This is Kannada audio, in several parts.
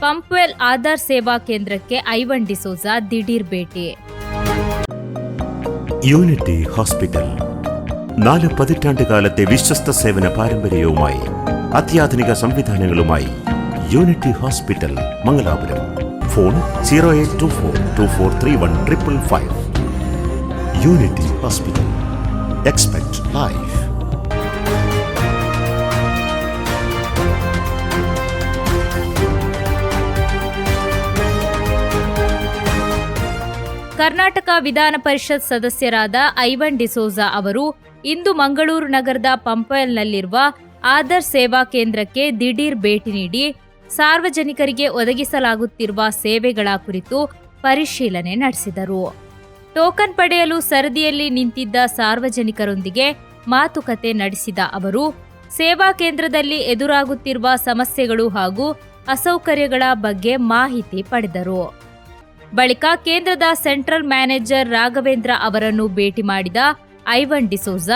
ಪಂಪ್ವೆಲ್ ಆಧಾರ್ ಸೇವಾ കേന്ദ്രಕ್ಕೆ ಐವನ್ ಡಿಸೋಜ ದಿಢೀರ್ ಭೇಟಿ. യൂണിറ്റി ഹോസ്പിറ്റൽ 4 പതിറ്റാണ്ടുകാലത്തെ വിശ്വസ്ത സേവന പാരമ്പര്യവുമായി അത്യാധുനിക സംവിധാനങ്ങളുമായി Unity Hospital Mangalapuram. Phone 0824243155. Unity Hospital. Expect life. Karnataka Vidhana Parishat ಸದಸ್ಯರಾದ ಐವನ್ ಡಿಸೋಜ ಅವರು ಇಂದು ಮಂಗಳೂರು ನಗರದ ಪಂಪ್ವೆಲ್ನಲ್ಲಿರುವ ಆಧಾರ್ ಸೇವಾ ಕೇಂದ್ರಕ್ಕೆ ದಿಢೀರ್ ಭೇಟಿ ನೀಡಿ ಸಾರ್ವಜನಿಕರಿಗೆ ಒದಗಿಸಲಾಗುತ್ತಿರುವ ಸೇವೆಗಳ ಕುರಿತು ಪರಿಶೀಲನೆ ನಡೆಸಿದರು. ಟೋಕನ್ ಪಡೆಯಲು ಸರದಿಯಲ್ಲಿ ನಿಂತಿದ್ದ ಸಾರ್ವಜನಿಕರೊಂದಿಗೆ ಮಾತುಕತೆ ನಡೆಸಿದ ಅವರು ಸೇವಾ ಕೇಂದ್ರದಲ್ಲಿ ಎದುರಾಗುತ್ತಿರುವ ಸಮಸ್ಯೆಗಳು ಹಾಗೂ ಅಸೌಕರ್ಯಗಳ ಬಗ್ಗೆ ಮಾಹಿತಿ ಪಡೆದರು. ಬಳಿಕ ಕೇಂದ್ರದ ಸೆಂಟ್ರಲ್ ಮ್ಯಾನೇಜರ್ ರಾಘವೇಂದ್ರ ಅವರನ್ನು ಭೇಟಿ ಮಾಡಿದ ಐವನ್ ಡಿಸೋಜ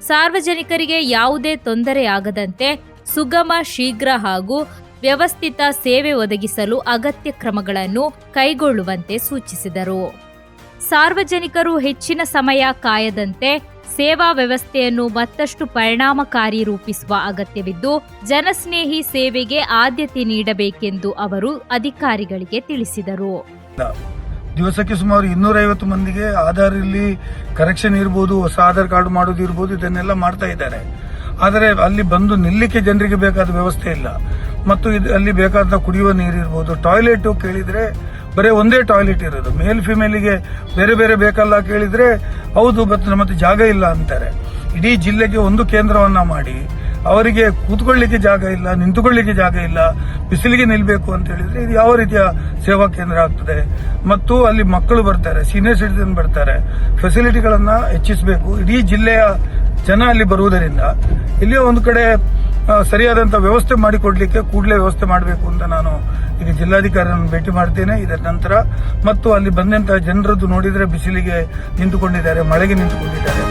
ಸಾರ್ವಜನಿಕರಿಗೆ ಯಾವುದೇ ತೊಂದರೆಯಾಗದಂತೆ ಸುಗಮ, ಶೀಘ್ರ ಹಾಗೂ ವ್ಯವಸ್ಥಿತ ಸೇವೆ ಒದಗಿಸಲು ಅಗತ್ಯ ಕ್ರಮಗಳನ್ನು ಕೈಗೊಳ್ಳುವಂತೆ ಸೂಚಿಸಿದರು. ಸಾರ್ವಜನಿಕರು ಹೆಚ್ಚಿನ ಸಮಯ ಕಾಯದಂತೆ ಸೇವಾ ವ್ಯವಸ್ಥೆಯನ್ನು ಮತ್ತಷ್ಟು ಪರಿಣಾಮಕಾರಿ ರೂಪಿಸುವ ಅಗತ್ಯವಿದ್ದು, ಜನಸ್ನೇಹಿ ಸೇವೆಗೆ ಆದ್ಯತೆ ನೀಡಬೇಕೆಂದು ಅವರು ಅಧಿಕಾರಿಗಳಿಗೆ ತಿಳಿಸಿದರು. ದಿವಸಕ್ಕೆ ಸುಮಾರು 250 ಮಂದಿಗೆ ಆಧಾರ್ ಇಲ್ಲಿ ಕರೆಕ್ಷನ್ ಇರ್ಬೋದು, ಹೊಸ ಆಧಾರ್ ಕಾರ್ಡ್ ಮಾಡೋದು ಇರ್ಬೋದು, ಇದನ್ನೆಲ್ಲ ಮಾಡ್ತಾ ಇದ್ದಾರೆ. ಆದರೆ ಅಲ್ಲಿ ಬಂದು ನಿಲ್ಲಿಕ್ಕೆ ಜನರಿಗೆ ಬೇಕಾದ ವ್ಯವಸ್ಥೆ ಇಲ್ಲ. ಮತ್ತು ಅಲ್ಲಿ ಬೇಕಾದ ಕುಡಿಯುವ ನೀರು ಇರ್ಬೋದು, ಟಾಯ್ಲೆಟ್ ಕೇಳಿದ್ರೆ ಬರೀ ಒಂದೇ ಟಾಯ್ಲೆಟ್ ಇರೋದು. ಮೇಲ್ ಫಿಮೇಲಿಗೆ ಬೇರೆ ಬೇರೆ ಬೇಕಲ್ಲ ಕೇಳಿದ್ರೆ ಹೌದು ಮತ್ತೆ ಜಾಗ ಇಲ್ಲ ಅಂತಾರೆ. ಇಡೀ ಜಿಲ್ಲೆಗೆ ಒಂದು ಕೇಂದ್ರವನ್ನ ಮಾಡಿ ಅವರಿಗೆ ಕೂತ್ಕೊಳ್ಳಿಕ್ಕೆ ಜಾಗ ಇಲ್ಲ, ನಿಂತುಕೊಳ್ಳಿಕ್ಕೆ ಜಾಗ ಇಲ್ಲ, ಬಿಸಿಲಿಗೆ ನಿಲ್ಬೇಕು ಅಂತ ಹೇಳಿದ್ರೆ ಇದು ಯಾವ ರೀತಿಯ ಸೇವಾ ಕೇಂದ್ರ ಆಗ್ತದೆ? ಮತ್ತು ಅಲ್ಲಿ ಮಕ್ಕಳು ಬರ್ತಾರೆ, ಸೀನಿಯರ್ ಸಿಟಿಜನ್ ಬರ್ತಾರೆ, ಫೆಸಿಲಿಟಿಗಳನ್ನ ಹೆಚ್ಚಿಸಬೇಕು. ಇಡೀ ಜಿಲ್ಲೆಯ ಜನ ಅಲ್ಲಿ ಬರುವುದರಿಂದ ಇಲ್ಲಿ ಒಂದು ಕಡೆ ಸರಿಯಾದಂತಹ ವ್ಯವಸ್ಥೆ ಮಾಡಿಕೊಡ್ಲಿಕ್ಕೆ ಕೂಡಲೇ ವ್ಯವಸ್ಥೆ ಮಾಡಬೇಕು ಅಂತ ನಾನು ಈಗ ಜಿಲ್ಲಾಧಿಕಾರಿಯನ್ನು ಭೇಟಿ ಮಾಡ್ತೇನೆ. ಇದರ ನಂತರ ಮತ್ತು ಅಲ್ಲಿ ಬಂದಂತಹ ಜನರದ್ದು ನೋಡಿದ್ರೆ ಬಿಸಿಲಿಗೆ ನಿಂತುಕೊಂಡಿದ್ದಾರೆ, ಮಳೆಗೆ ನಿಂತುಕೊಂಡಿದ್ದಾರೆ.